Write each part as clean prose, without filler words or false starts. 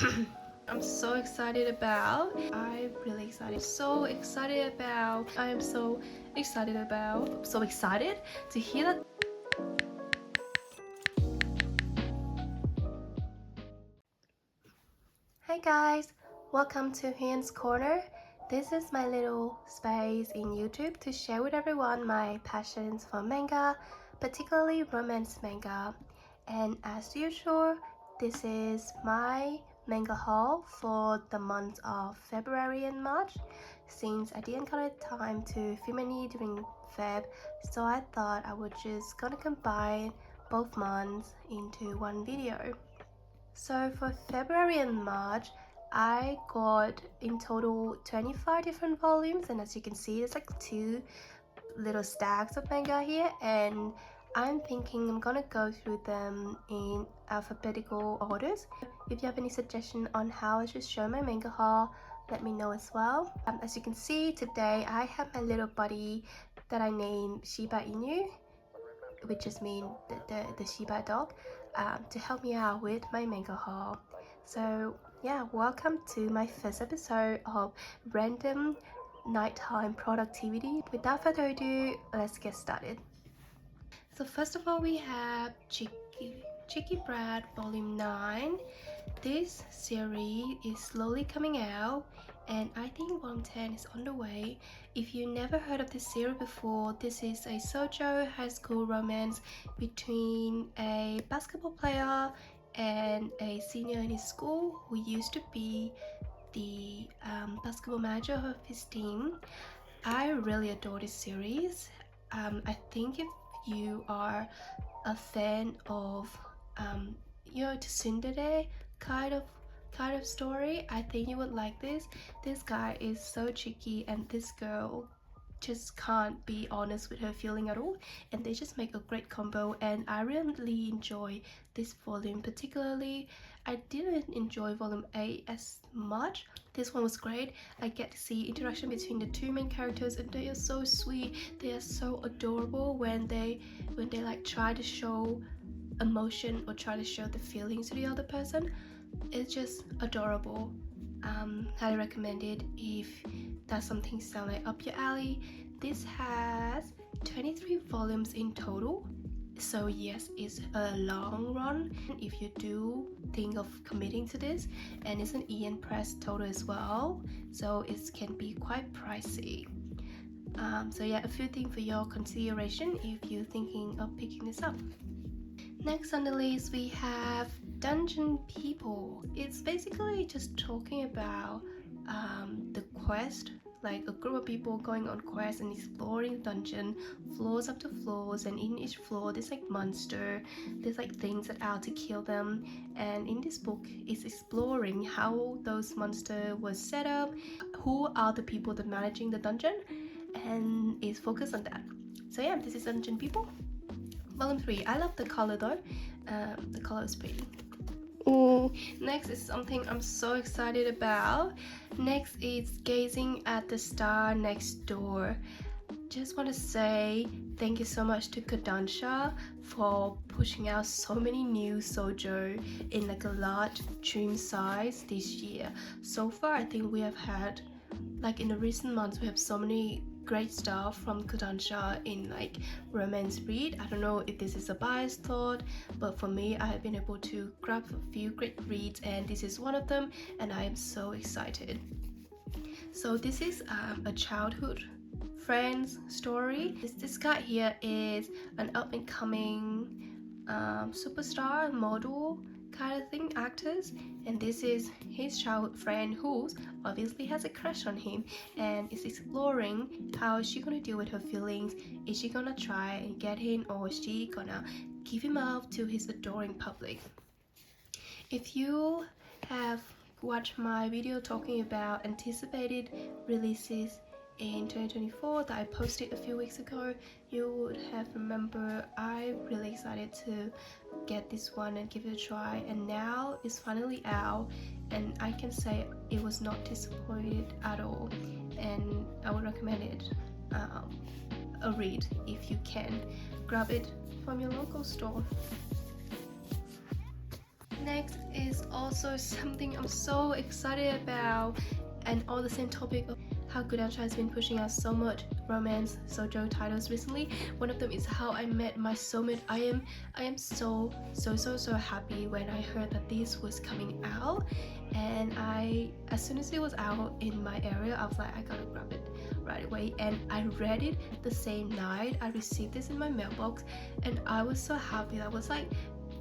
I'm so excited about. I'm really excited. So excited about. I am so excited about. So excited to hear that. Hey guys, welcome to Hwin's Corner. This is my little space in YouTube to share with everyone my passions for manga, particularly romance manga. And as usual, this is my manga haul for the months of February and March, since I didn't got time to film any during Feb, so I thought I would just gonna combine both months into one video. So for February and March, I got in total 25 different volumes, and as you can see, there's like two little stacks of manga here, and I'm thinking I'm gonna go through them in alphabetical orders. If you have any suggestion on how I should show my manga haul, let me know as well. As you can see, today I have my little buddy that I named Shiba Inu, which just means the Shiba dog, to help me out with my manga haul. So yeah, welcome to my first episode of random nighttime productivity. Without further ado, let's get started. So first of all, we have Cheeky Brat Volume 9. This series is slowly coming out, and I think Volume 10 is on the way. If you never heard of this series before, this is a shoujo high school romance between a basketball player and a senior in his school who used to be the basketball manager of his team. I really adore this series. I think if you are a fan of tsundere kind of story, I think you would like this. This guy is so cheeky, and this girl just can't be honest with her feeling at all, and they just make a great combo, and I really enjoy this volume. Particularly, I didn't enjoy volume 8 as much. This one was great. I get to see interaction between the two main characters, and they are so sweet. They are so adorable when they like try to show emotion or try to show the feelings to the other person. It's just adorable. Highly recommended if that's something sound like up your alley. This has 23 volumes in total, so yes, it's a long run if you do think of committing to this, and it's an EN Press total as well, so it can be quite pricey. So yeah, a few things for your consideration if you're thinking of picking this up. Next on the list, we have Dungeon People. It's basically just talking about the quest, like a group of people going on quests and exploring dungeon, floors up to floors, and in each floor there's like monster, there's like things that are out to kill them, and in this book it's exploring how those monsters was set up, who are the people that managing the dungeon, and it's focused on that. So yeah, this is Dungeon People. Volume 3. I love the color though. The color is pretty. Next is something I'm so excited about. Next is Gazing at the Star Next Door. Just want to say thank you so much to Kodansha for pushing out so many new shoujo in like a large trim size this year. So far, I think we have had, like in the recent months, we have so many great stuff from Kodansha in like romance read. I don't know if this is a biased thought, but for me, I have been able to grab a few great reads, and this is one of them, and I am so excited. So this is a childhood friends story. This guy here is an up and coming superstar model kind of thing, actors, and this is his childhood friend who obviously has a crush on him and is exploring how is she gonna deal with her feelings. Is she gonna try and get him, or is she gonna give him up to his adoring public? If you have watched my video talking about anticipated releases in 2024 that I posted a few weeks ago, you would have remembered I'm really excited to get this one and give it a try, and now it's finally out, and I can say it was not disappointed at all, and I would recommend it a read if you can. Grab it from your local store. Next is also something I'm so excited about, and on the same topic of how Kodansha has been pushing out so much romance shoujo titles recently. One of them is How I Met My Soulmate. I am so happy when I heard that this was coming out, and as soon as it was out in my area, I was like, I gotta grab it right away, and I read it the same night I received this in my mailbox, and I was so happy. I was like,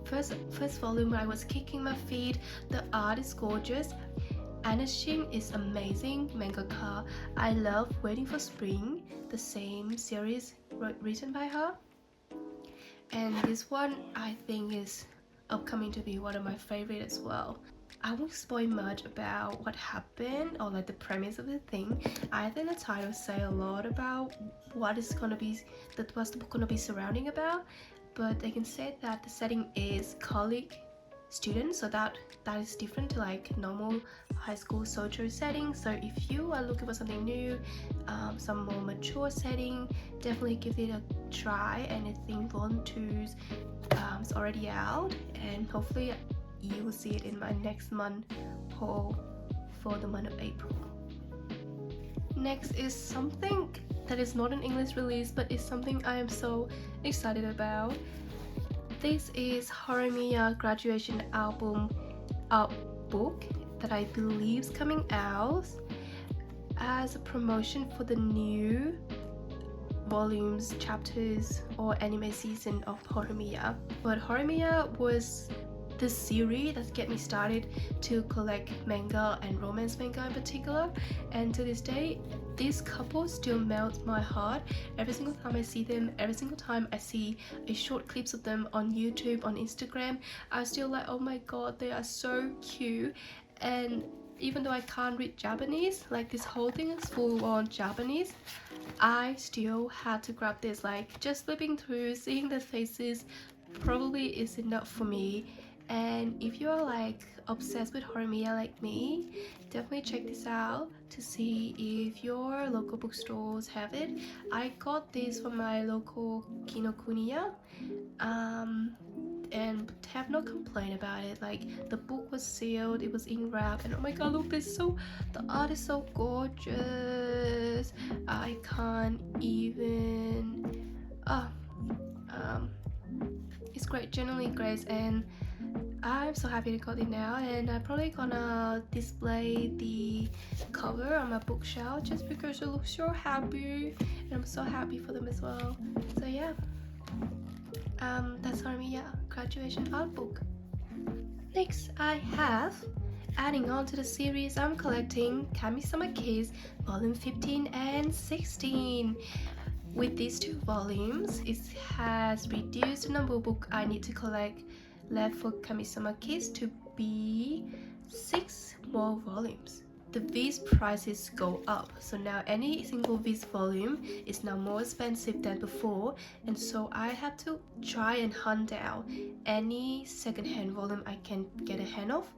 first volume, I was kicking my feet. The art is gorgeous. Anashin is amazing mangaka. I love Waiting for Spring, the same series written by her. And this one I think is upcoming to be one of my favorite as well. I won't spoil much about what happened or like the premise of the thing. I think the title say a lot about what is gonna be, what's the book gonna be surrounding about. But they can say that the setting is college students, so that is different to like normal high school shoujo setting. So if you are looking for something new, some more mature setting, definitely give it a try. And I think Volume 2 is already out, and hopefully you will see it in my next month haul for the month of April. Next is something that is not an English release, but is something I am so excited about. This is Horimiya graduation album artbook that I believe is coming out as a promotion for the new volumes, chapters, or anime season of Horimiya. But Horimiya was the series that get me started to collect manga and romance manga in particular, and to this day this couple still melts my heart. Every single time I see them, every single time I see a short clips of them on YouTube, on Instagram, I still like, oh my god, they are so cute. And even though I can't read Japanese, like this whole thing is full on Japanese, I still had to grab this. Like just flipping through, seeing the faces probably is enough for me. And if you are like obsessed with Horimiya like me, definitely check this out to see if your local bookstores have it. I got this from my local Kinokuniya, and have no complaint about it. Like the book was sealed, it was in wrap, and oh my god, look, the art is so gorgeous. I can't even. It's great, genuinely great, and I'm so happy to got it now. And I'm probably gonna display the cover on my bookshelf just because it looks so happy, and I'm so happy for them as well. So yeah, that's Horimiya graduation art book. Next, I have, adding on to the series I'm collecting, Kamisama Kiss volume 15 and 16. With these two volumes, it has reduced the number of books I need to collect left for Kamisama Kiss to be 6 more volumes. The Viz prices go up, so now any single Viz volume is now more expensive than before, and so I have to try and hunt down any second-hand volume I can get a hand of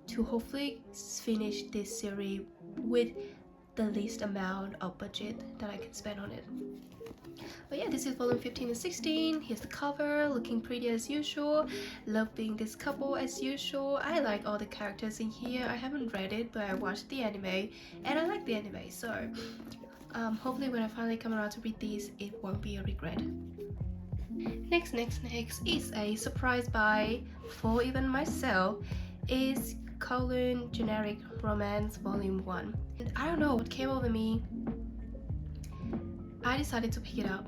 to hopefully finish this series with the least amount of budget that I can spend on it. But yeah, this is volume 15 and 16. Here's the cover, looking pretty as usual. Loving this couple as usual. I like all the characters in here. I haven't read it, but I watched the anime and I like the anime, so hopefully when I finally come around to read these, it won't be a regret. Next is a surprise buy for even myself. Is Kowloon Generic Romance Volume 1. And I don't know what came over me. I decided to pick it up,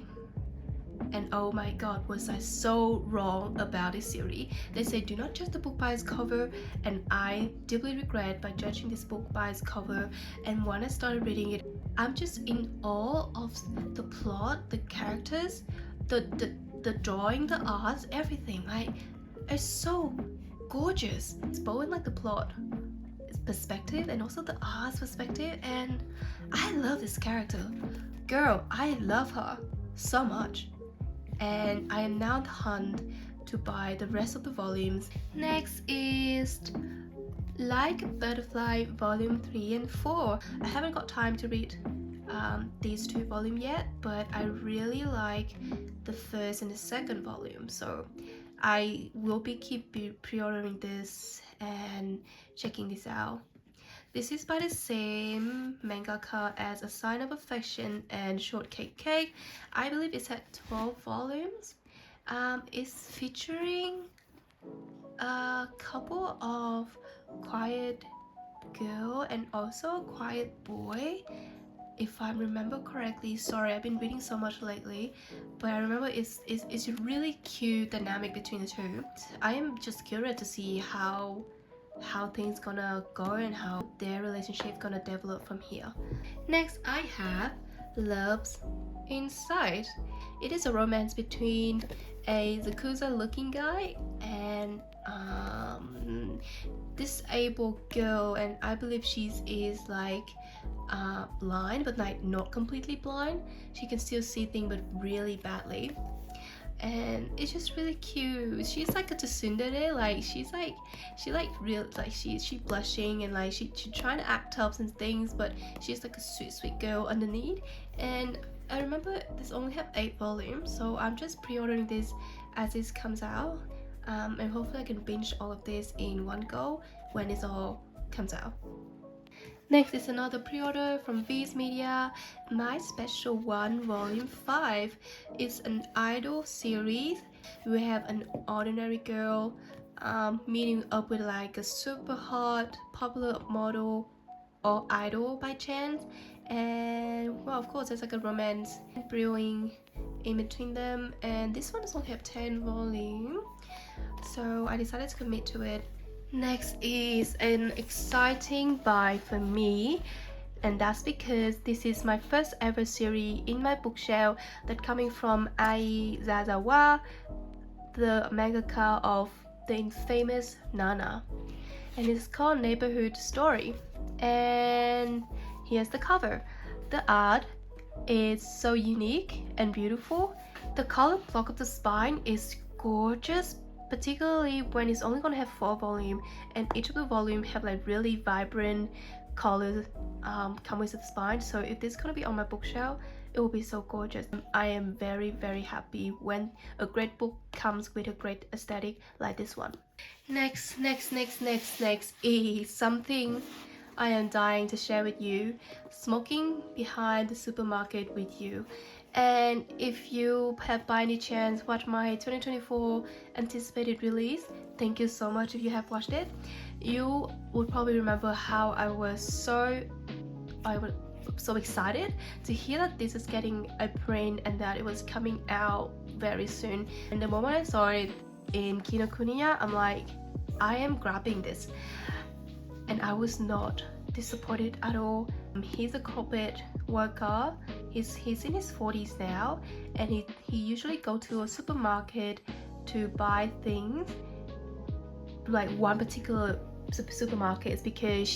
and oh my god, was I so wrong about this series. They say do not judge the book by its cover, and I deeply regret by judging this book by its cover. And when I started reading it, I'm just in awe of the plot, the characters, the drawing, the art, everything. Like, it's so gorgeous. It's both in like the plot perspective and also the art's perspective, and I love this character. Girl, I love her so much, and I am now on the hunt to buy the rest of the volumes. Next is Like a Butterfly Volume 3 and 4. I haven't got time to read these two volumes yet, but I really like the first and the second volume, so I will be pre-ordering this and checking this out. This is by the same mangaka as A Sign of Affection and Shortcake Cake. I believe it's at 12 volumes. It's featuring a couple of quiet girl and also a quiet boy, if I remember correctly. Sorry, I've been reading so much lately, but I remember it's a really cute dynamic between the two. I am just curious to see how things gonna go and how their relationship gonna develop from here. Next, I have Love's Inside. It is a romance between a Yakuza looking guy and disabled girl, and I believe she is like blind, but like not completely blind. She can still see things but really badly, and it's just really cute. She's like a tsundere, like she real, like she blushing and like she trying to act tough and things, but she's like a sweet girl underneath. And I remember this only have 8 volumes, so I'm just pre-ordering this as this comes out, and hopefully I can binge all of this in one go when it all comes out. Next is another pre-order from V's Media, My Special One Volume 5. It's an idol series. We have an ordinary girl meeting up with like a super hot popular model or idol by chance, and well, of course there's like a romance brewing in between them, and this one is only have 10 volumes, so I decided to commit to it. Next is an exciting buy for me, and that's because this is my first ever series in my bookshelf that coming from Ai Zazawa, the mangaka of the infamous Nana, and it's called Neighborhood Story. And here's the cover. The art is so unique and beautiful. The color block of the spine is gorgeous, particularly when it's only gonna have 4 volumes, and each of the volumes have like really vibrant colors come with the spine. So if this is gonna be on my bookshelf, it will be so gorgeous. I am very happy when a great book comes with a great aesthetic like this one. Next is something I am dying to share with you. Smoking Behind the Supermarket with You. And if you have by any chance watched my 2024 anticipated release, thank you so much if you have watched it. You would probably remember how I was so excited to hear that this is getting a print and that it was coming out very soon. And the moment I saw it in Kinokuniya, I'm like, I am grabbing this. And I was not disappointed at all. He's a corporate worker. He's in his 40s now, and he usually go to a supermarket to buy things, like one particular supermarket is because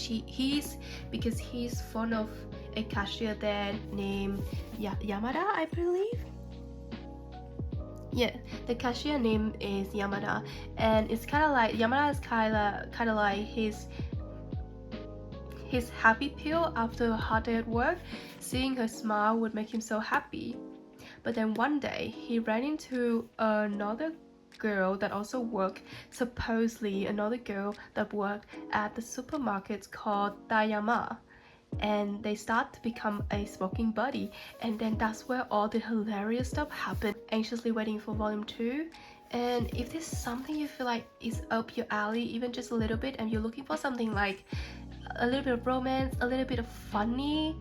he's fond of a cashier there named Yamada, I believe. Yeah, the cashier name is Yamada, and it's kind of like Yamada is kind of like his happy pill after a hard day at work. Seeing her smile would make him so happy. But then one day he ran into another girl that also worked, supposedly another girl that worked at the supermarket called Dayama, and they start to become a smoking buddy. And then that's where all the hilarious stuff happened. Anxiously waiting for volume 2. And if there's something you feel like is up your alley, even just a little bit, and you're looking for something like a little bit of romance, a little bit of funny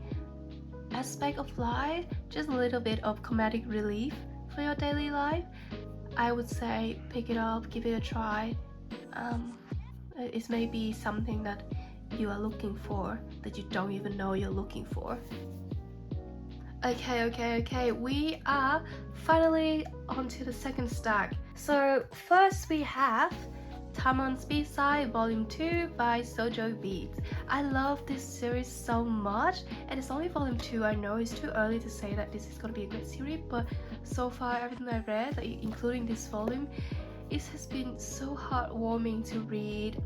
aspect of life, just a little bit of comedic relief for your daily life, I would say pick it up, give it a try. It's maybe something that you are looking for that you don't even know you're looking for. Okay, we are finally onto the second stack. So first we have Tamon's B-Side Volume 2 by Shoujo Beats. I love this series so much, and it's only Volume 2. I know it's too early to say that this is going to be a great series, but so far everything I've read, including this volume, it has been so heartwarming to read.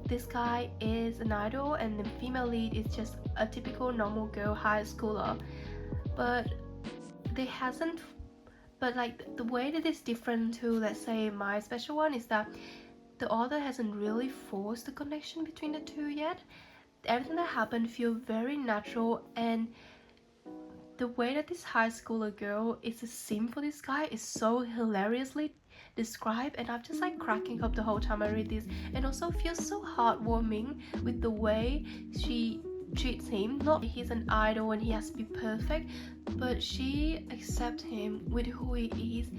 This guy is an idol, and the female lead is just a typical normal girl high schooler, but they hasn't But like the way that it's different to, let's say, my special one is that the author hasn't really forced the connection between the two yet. Everything that happened feels very natural, and the way that this high schooler girl is a sim for this guy is so hilariously described, and I'm just like cracking up the whole time I read this, and also feels so heartwarming with the way she treats him. Not he's an idol and he has to be perfect, but she accepts him with who he is,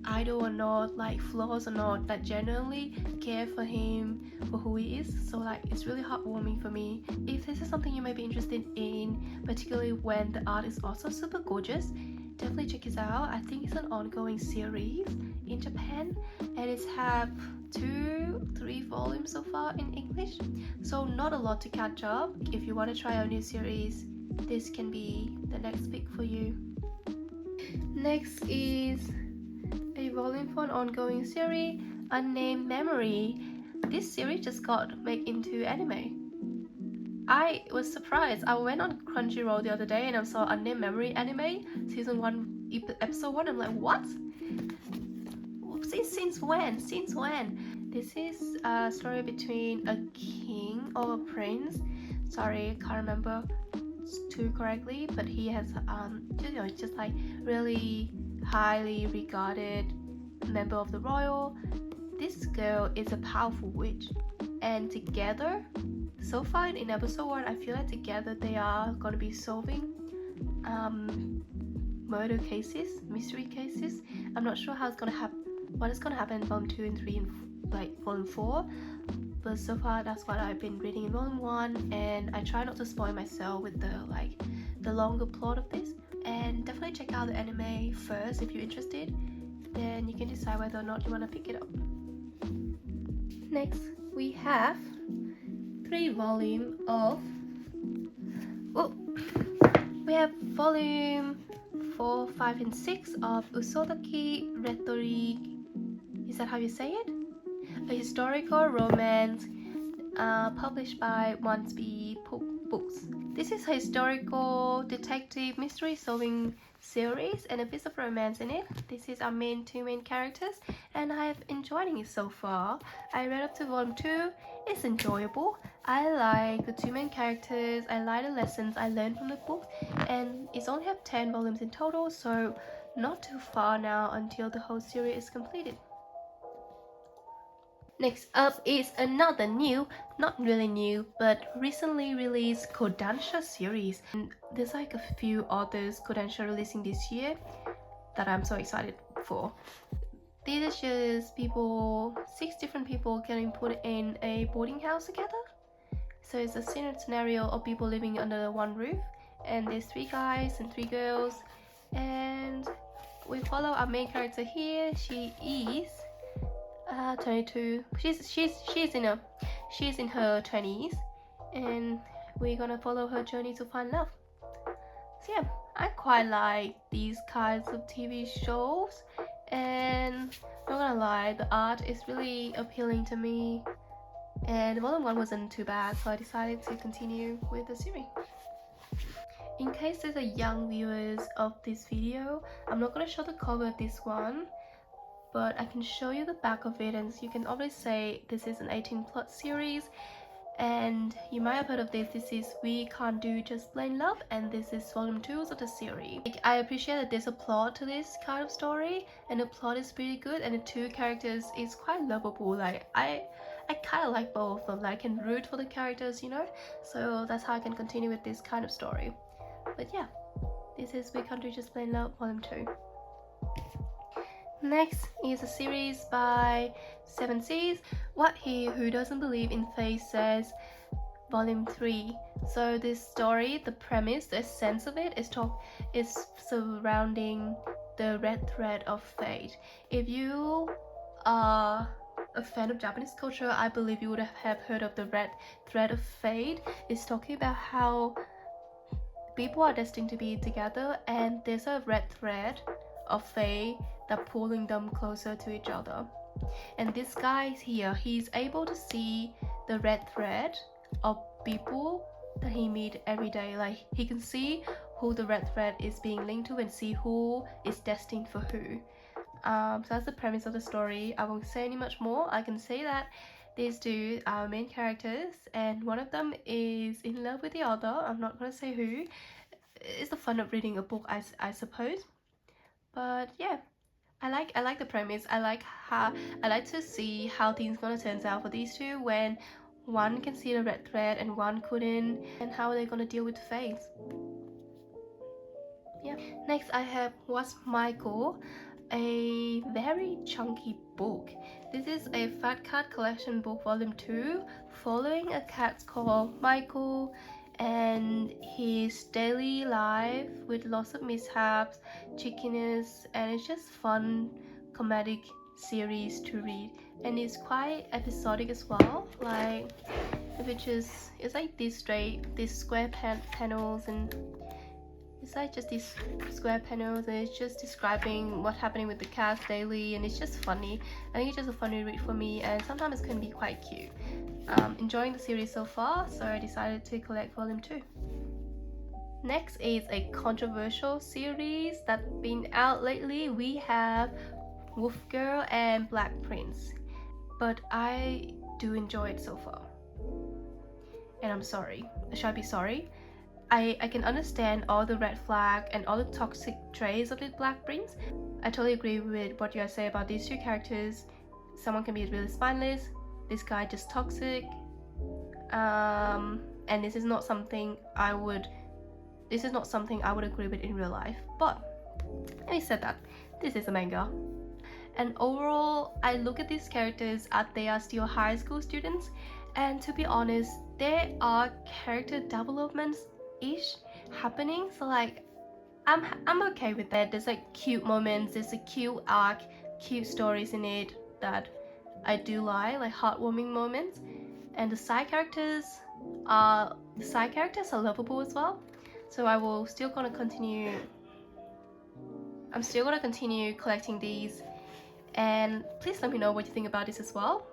idol or not, like flaws or not, that genuinely care for him for who he is. So like it's really heartwarming for me. If this is something you may be interested in, particularly when the art is also super gorgeous, definitely check it out. I think it's an ongoing series in Japan, and it's have 2-3 volumes so far in English, so not a lot to catch up. If you want to try a new series, this can be the next pick for you. Next is a volume for an ongoing series, Unnamed Memory. This series just got made into anime. I was surprised. I went on Crunchyroll the other day and I saw Unnamed Memory anime, season 1, episode 1. I'm like, what? Since when? Since when? This is a story between a king or a prince. Sorry, I can't remember too correctly, but he has just like really highly regarded member of the royal. This girl is a powerful witch, and together, so far in episode 1, I feel like together they are going to be solving murder cases, mystery cases. I'm not sure how it's going to happen, what is going to happen in volume 2 and 3 and like volume 4, but so far that's what I've been reading in volume 1, and I try not to spoil myself with the longer plot of this. And definitely check out the anime first if you're interested, then you can decide whether or not you want to pick it up. Next we have 3 volumes of we have volume 4, 5 and 6 of Usotoki Rhetoric. Is that how you say it? A historical romance published by Wansby Books. This is a historical detective mystery solving series and a bit of romance in it. This is our two main characters, and I have enjoyed it so far. I read up to volume 2. It's enjoyable. I like the 2 main characters. I like the lessons I learned from the book, and it's only have 10 volumes in total, so not too far now until the whole series is completed. Next up is another new, not really new, but recently released Kodansha series. And there's like a few authors Kodansha releasing this year that I'm so excited for. These are just people, 6 different people getting put in a boarding house together. So it's a scenario of people living under one roof, and there's 3 guys and 3 girls, and we follow our main character here. She is 22. She's in her 20s, and we're gonna follow her journey to find love. So yeah, I quite like these kinds of TV shows, and not gonna lie, the art is really appealing to me, and volume 1 wasn't too bad, so I decided to continue with the series. In case there's a young viewers of this video, I'm not gonna show the cover of this one, but I can show you the back of it, and you can always say this is an 18+ series. And you might have heard of this. This is We Can't Do Just Plain Love, and this is volume 2 of the series. I appreciate that there's a plot to this kind of story, and the plot is pretty good, and the 2 characters is quite lovable. Like I kind of like both of them. Like, I can root for the characters, you know, so that's how I can continue with this kind of story. But yeah, this is We Can't Do Just Plain Love volume 2. Next is a series by 7 Seas, What He Who Doesn't Believe in Fate Says, volume 3. So this story, the premise, the essence of it is surrounding the red thread of fate. If you are a fan of Japanese culture, I believe you would have heard of the red thread of fate. It's talking about how people are destined to be together, and there's a red thread of fate that pulling them closer to each other. And this guy here, he's able to see the red thread of people that he meet every day. Like, he can see who the red thread is being linked to and see who is destined for who. So that's the premise of the story. I won't say any much more. I can say that these two are main characters, and one of them is in love with the other. I'm not gonna say who. It's the fun of reading a book, I suppose. But yeah, I like the premise. I like to see how things gonna turn out for these two when one can see the red thread and one couldn't, and how they're gonna deal with fate. Yeah. Next I have What's Michael, a very chunky book. This is a Fat Cat Collection book volume 2, following a cat called Michael and his daily life with lots of mishaps, cheekiness, and it's just fun comedic series to read, and it's quite episodic as well. Like it's like these square panels, and it's like just these square panels, and it's just describing what's happening with the cast daily, and it's just funny. I think it's just a funny read for me, and sometimes it can be quite cute. Enjoying the series so far, so I decided to collect volume 2. Next is a controversial series that's been out lately. We have Wolf Girl and Black Prince, but I do enjoy it so far. And I'm sorry. Should I be sorry? I can understand all the red flag and all the toxic traits of the Black Prince. I totally agree with what you guys say about these two characters. Someone can be really spineless, this guy just toxic, and this is not something I would agree with in real life. But having said that, this is a manga. And overall, I look at these characters as they are still high school students, and to be honest, there are character developments ish happening, so like I'm okay with that. There's like cute moments, there's a cute arc, cute stories in it that I do like heartwarming moments, and the side characters are lovable as well. So I'm still gonna continue collecting these, and please let me know what you think about this as well.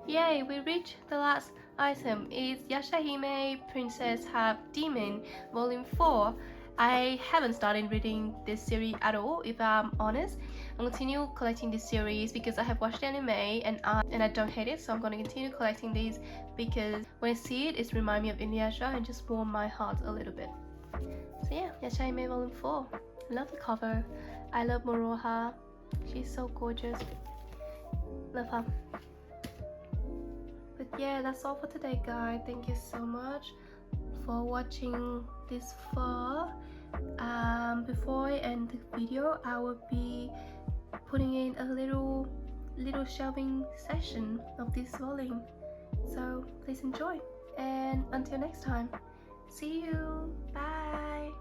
Yay, we reached the last item. It's Yashahime Princess Have Demon Volume 4. I haven't started reading this series at all, if I'm honest. I'm continue collecting this series because I have watched the anime and I don't hate it, so I'm going to continue collecting these because when I see it, it reminds me of Inuyasha and just warm my heart a little bit. So yeah, Yashahime Volume 4. Love the cover. I love Moroha. She's so gorgeous. Love her. But yeah, that's all for today, guys. Thank you so much for watching this far. Before I end the video, I will be putting in a little shelving session of this volume, so please enjoy, and until next time, see you, bye.